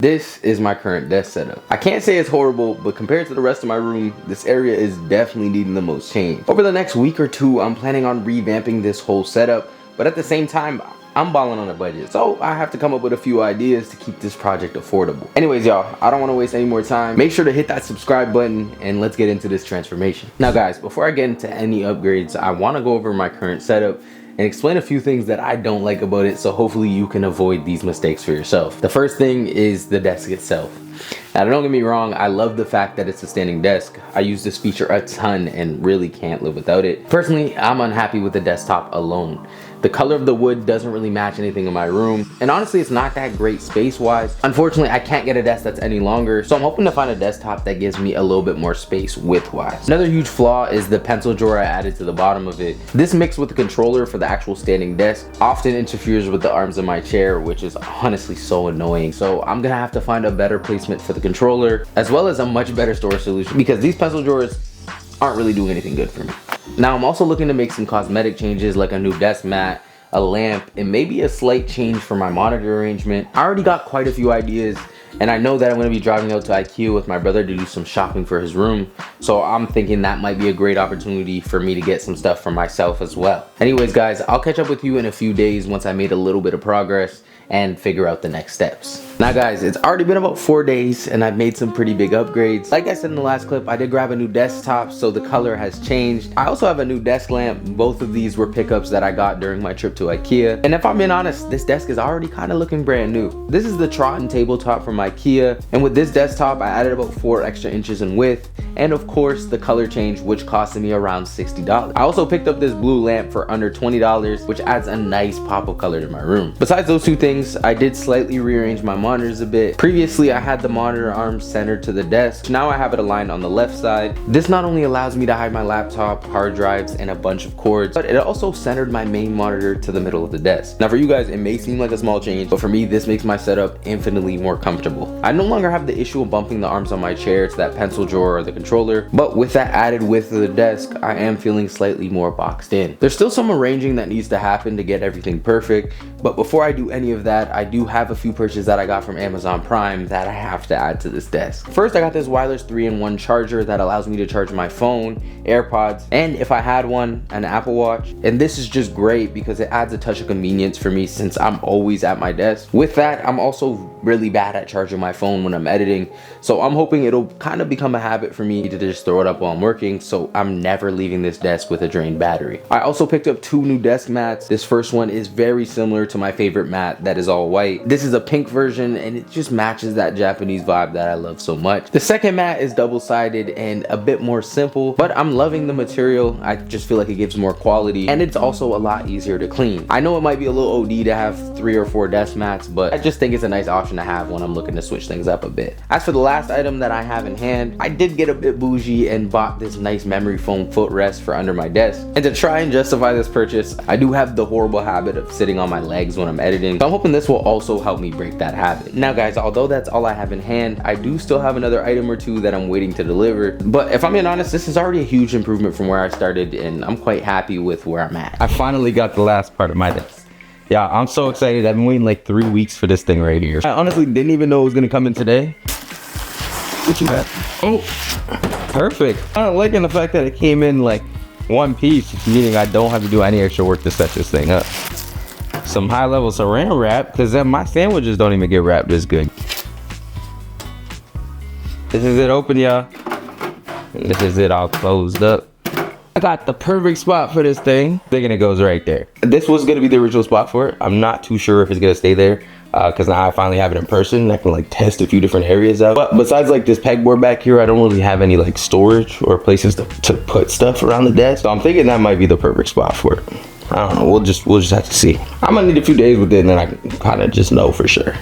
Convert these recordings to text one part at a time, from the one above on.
This is my current desk setup. I can't say it's horrible, but compared to the rest of my room, this area is definitely needing the most change. Over the next week or two, I'm planning on revamping this whole setup, but at the same time, I'm balling on a budget, so I have to come up with a few ideas to keep this project affordable. Anyways, y'all, I don't want to waste any more time. Make sure to hit that subscribe button and let's get into this transformation. Now guys, before I get into any upgrades, I want to go over my current setup and explain a few things that I don't like about it, so hopefully you can avoid these mistakes for yourself. The first thing is the desk itself. Now don't get me wrong, I love the fact that it's a standing desk. I use this feature a ton and really can't live without it. Personally, I'm unhappy with the desktop alone. The color of the wood doesn't really match anything in my room, and honestly it's not that great space-wise. Unfortunately, I can't get a desk that's any longer, so I'm hoping to find a desktop that gives me a little bit more space width-wise. Another huge flaw is the pencil drawer I added to the bottom of it. This mixed with the controller for the actual standing desk often interferes with the arms of my chair, which is honestly so annoying. So I'm gonna have to find a better placement for the controller, as well as a much better storage solution, because these pencil drawers aren't really doing anything good for me. Now I'm also looking to make some cosmetic changes like a new desk mat, a lamp, and maybe a slight change for my monitor arrangement. I already got quite a few ideas, and I know that I'm going to be driving out to IKEA with my brother to do some shopping for his room, so I'm thinking that might be a great opportunity for me to get some stuff for myself as well. Anyways guys, I'll catch up with you in a few days once I made a little bit of progress and figure out the next steps. Now guys, it's already been about 4 days and I've made some pretty big upgrades. Like I said in the last clip, I did grab a new desktop, so the color has changed. I also have a new desk lamp. Both of these were pickups that I got during my trip to IKEA. And if I'm being honest, this desk is already kind of looking brand new. This is the Trotten tabletop from IKEA, and with this desktop, I added about 4 extra inches in width, and of course the color change, which costed me around $60. I also picked up this blue lamp for under $20, which adds a nice pop of color to my room. Besides those two things, I did slightly rearrange my monitors a bit. Previously, I had the monitor arms centered to the desk. Now I have it aligned on the left side. This not only allows me to hide my laptop, hard drives, and a bunch of cords, but it also centered my main monitor to the middle of the desk. Now for you guys, it may seem like a small change, but for me, this makes my setup infinitely more comfortable. I no longer have the issue of bumping the arms on my chair to that pencil drawer or the controller, but with that added width of the desk, I am feeling slightly more boxed in. There's still some arranging that needs to happen to get everything perfect, but before I do any of that, I do have a few purchases that I got from Amazon Prime that I have to add to this desk. First, I got this wireless 3-in-1 charger that allows me to charge my phone, AirPods, and if I had one, an Apple Watch. And this is just great because it adds a touch of convenience for me since I'm always at my desk. With that, I'm also really bad at charging my phone when I'm editing, so I'm hoping it'll kind of become a habit for me to just throw it up while I'm working, so I'm never leaving this desk with a drained battery. I also picked up 2 new desk mats. This first one is very similar to my favorite mat that is all white. This is a pink version and it just matches that Japanese vibe that I love so much. The second mat is double-sided and a bit more simple, but I'm loving the material. I just feel like it gives more quality and it's also a lot easier to clean. I know it might be a little OD to have 3 or 4 desk mats, but I just think it's a nice option to have when I'm looking to switch things up a bit. As for the last item that I have in hand, I did get a bit bougie and bought this nice memory foam footrest for under my desk. And to try and justify this purchase, I do have the horrible habit of sitting on my legs when I'm editing, so I'm hoping this will also help me break that habit. Now guys, although that's all I have in hand, I do still have another item or 2 that I'm waiting to deliver, but if I'm being honest, this is already a huge improvement from where I started and I'm quite happy with where I'm at. I finally got the last part of my desk. Yeah, I'm so excited. I've been waiting like 3 weeks for this thing right here. I honestly didn't even know it was gonna come in today. What you got? Oh, perfect. I'm liking the fact that it came in like one piece, meaning I don't have to do any extra work to set this thing up. Some high-level saran wrap, because then my sandwiches don't even get wrapped this good. This is it open, y'all. And this is it all closed up. I got the perfect spot for this thing. Thinking it goes right there. This was gonna be the original spot for it. I'm not too sure if it's gonna stay there because now I finally have it in person. I can like test a few different areas out. But besides like this pegboard back here, I don't really have any like storage or places to put stuff around the desk. So I'm thinking that might be the perfect spot for it. I don't know, we'll just have to see. I'm gonna need a few days with it and then I can kind of just know for sure.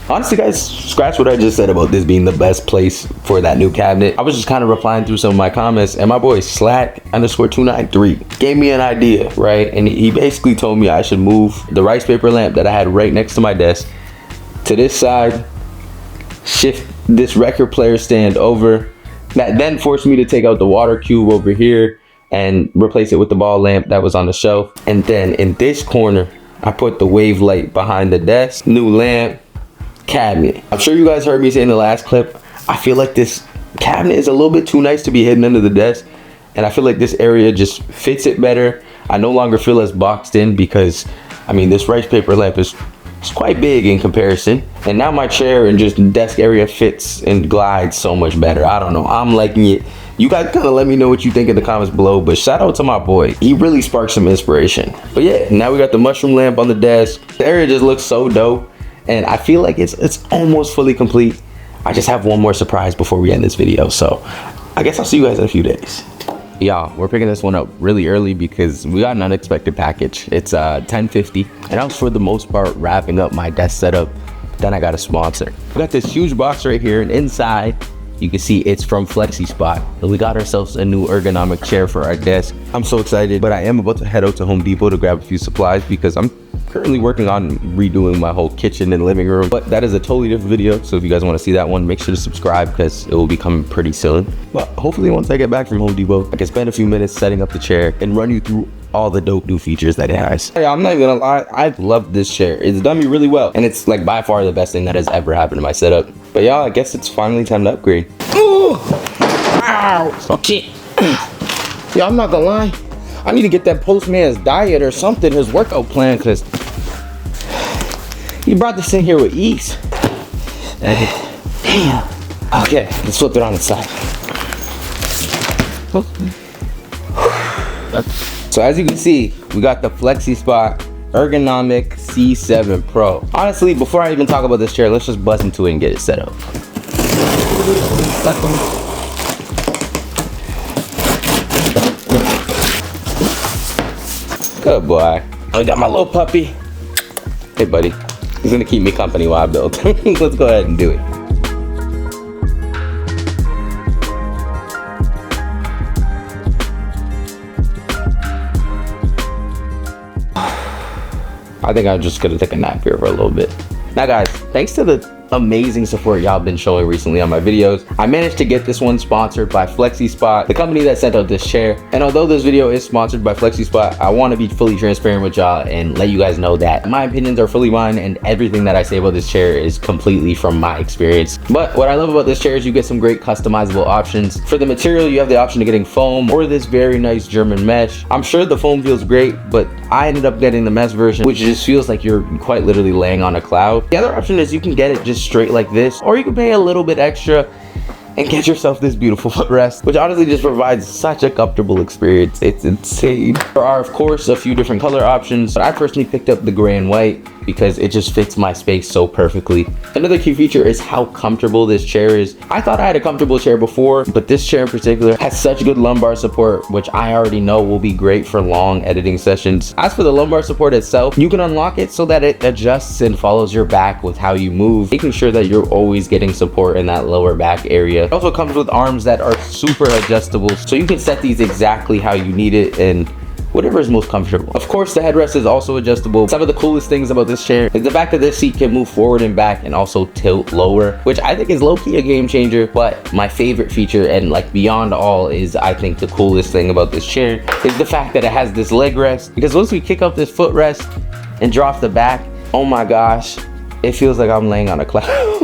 Honestly guys, scratch what I just said about this being the best place for that new cabinet. I was just kind of replying through some of my comments and my boy Slack_293 gave me an idea, right? And he basically told me I should move the rice paper lamp that I had right next to my desk to this side, shift this record player stand over. That then forced me to take out the water cube over here and replace it with the ball lamp that was on the shelf. And then in this corner, I put the wave light behind the desk, new lamp, cabinet. I'm sure you guys heard me say in the last clip, I feel like this cabinet is a little bit too nice to be hidden under the desk, and I feel like this area just fits it better. I no longer feel as boxed in because, I mean, this rice paper lamp is quite big in comparison, and now my chair and just desk area fits and glides so much better. I don't know, I'm liking it. You guys kind of let me know what you think in the comments below, but shout out to my boy. He really sparked some inspiration. But yeah, now we got the mushroom lamp on the desk. The area just looks so dope, and I feel like it's almost fully complete. I just have one more surprise before we end this video, so I guess I'll see you guys in a few days. Y'all, we're picking this one up really early because we got an unexpected package. It's 10:50, and I was for the most part wrapping up my desk setup. Then I got a sponsor. We got this huge box right here, and inside you can see it's from FlexiSpot. And we got ourselves a new ergonomic chair for our desk. I'm so excited, but I am about to head out to Home Depot to grab a few supplies because I'm currently working on redoing my whole kitchen and living room. But that is a totally different video, so if you guys want to see that one, make sure to subscribe because it will be coming pretty soon. But hopefully once I get back from Home Depot, I can spend a few minutes setting up the chair and run you through all the dope new features that it has. Hey, I'm not even gonna lie, I love this chair. It's done me really well, and it's like by far the best thing that has ever happened to my setup. But y'all, I guess it's finally time to upgrade. Ooh! Ow! Oh, shit. Yeah, I'm not gonna lie, I need to get that postman's diet or something, his workout plan, because he brought this in here with ease. Damn. Okay, let's flip it on its side. So as you can see, we got the FlexiSpot Ergonomic C7 Pro. Honestly, before I even talk about this chair, let's just buzz into it and get it set up. Good boy. I got my little puppy. Hey buddy, he's gonna keep me company while I build. Let's go ahead and do it. I think I'm just gonna take a nap here for a little bit. Now guys, thanks to the amazing support y'all been showing recently on my videos, I managed to get this one sponsored by FlexiSpot, the company that sent out this chair. And although this video is sponsored by FlexiSpot, I want to be fully transparent with y'all and let you guys know that my opinions are fully mine and everything that I say about this chair is completely from my experience. But what I love about this chair is you get some great customizable options. For the material, you have the option of getting foam or this very nice German mesh. I'm sure the foam feels great, but I ended up getting the mesh version, which just feels like you're quite literally laying on a cloud. The other option is you can get it just straight like this, or you can pay a little bit extra and get yourself this beautiful footrest, which honestly just provides such a comfortable experience. It's insane. There are of course a few different color options, but I personally picked up the gray and white because it just fits my space so perfectly. Another key feature is how comfortable this chair is. I thought I had a comfortable chair before, but this chair in particular has such good lumbar support, which I already know will be great for long editing sessions. As for the lumbar support itself, you can unlock it so that it adjusts and follows your back with how you move, making sure that you're always getting support in that lower back area. It also comes with arms that are super adjustable, so you can set these exactly how you need it and whatever is most comfortable. Of course, the headrest is also adjustable. Some of the coolest things about this chair is the fact that this seat can move forward and back and also tilt lower, which I think is low-key a game changer. But my favorite feature, and like beyond all, is I think the coolest thing about this chair is the fact that it has this leg rest, because once we kick up this footrest and drop the back, oh my gosh, it feels like I'm laying on a cloud.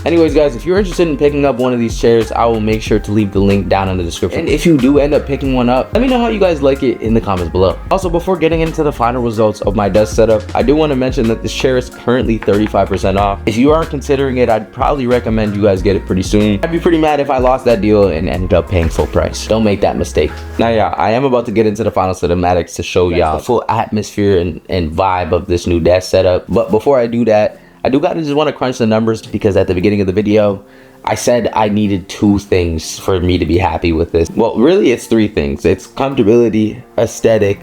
Anyways guys, if you're interested in picking up one of these chairs, I will make sure to leave the link down in the description. And if you do end up picking one up, let me know how you guys like it in the comments below. Also, before getting into the final results of my desk setup, I do want to mention that this chair is currently 35% off. If you are considering it, I'd probably recommend you guys get it pretty soon. I'd be pretty mad if I lost that deal and ended up paying full price. Don't make that mistake. Now yeah, I am about to get into the final cinematics to show y'all the full atmosphere and vibe of this new desk setup. But before I do that, I do gotta just want to crunch the numbers, because at the beginning of the video, I said I needed 2 things for me to be happy with this. Well, really it's 3 things. It's comfortability, aesthetic,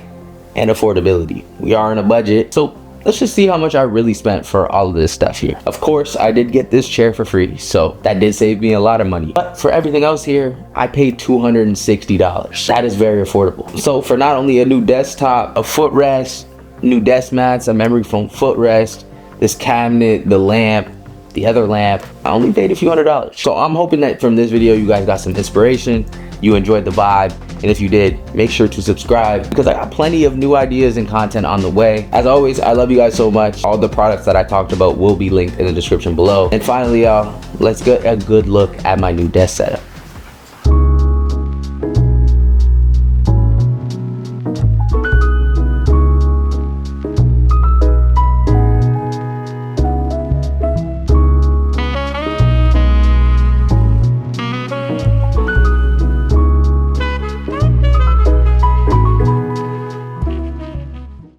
and affordability. We are on a budget, so let's just see how much I really spent for all of this stuff here. Of course, I did get this chair for free, so that did save me a lot of money. But for everything else here, I paid $260. That is very affordable. So for not only a new desktop, a footrest, new desk mats, a memory foam footrest, this cabinet, the lamp, the other lamp. I only paid a few $100s. So I'm hoping that from this video you guys got some inspiration, you enjoyed the vibe, and if you did, make sure to subscribe because I got plenty of new ideas and content on the way. As always, I love you guys so much. All the products that I talked about will be linked in the description below. And finally, y'all, let's get a good look at my new desk setup.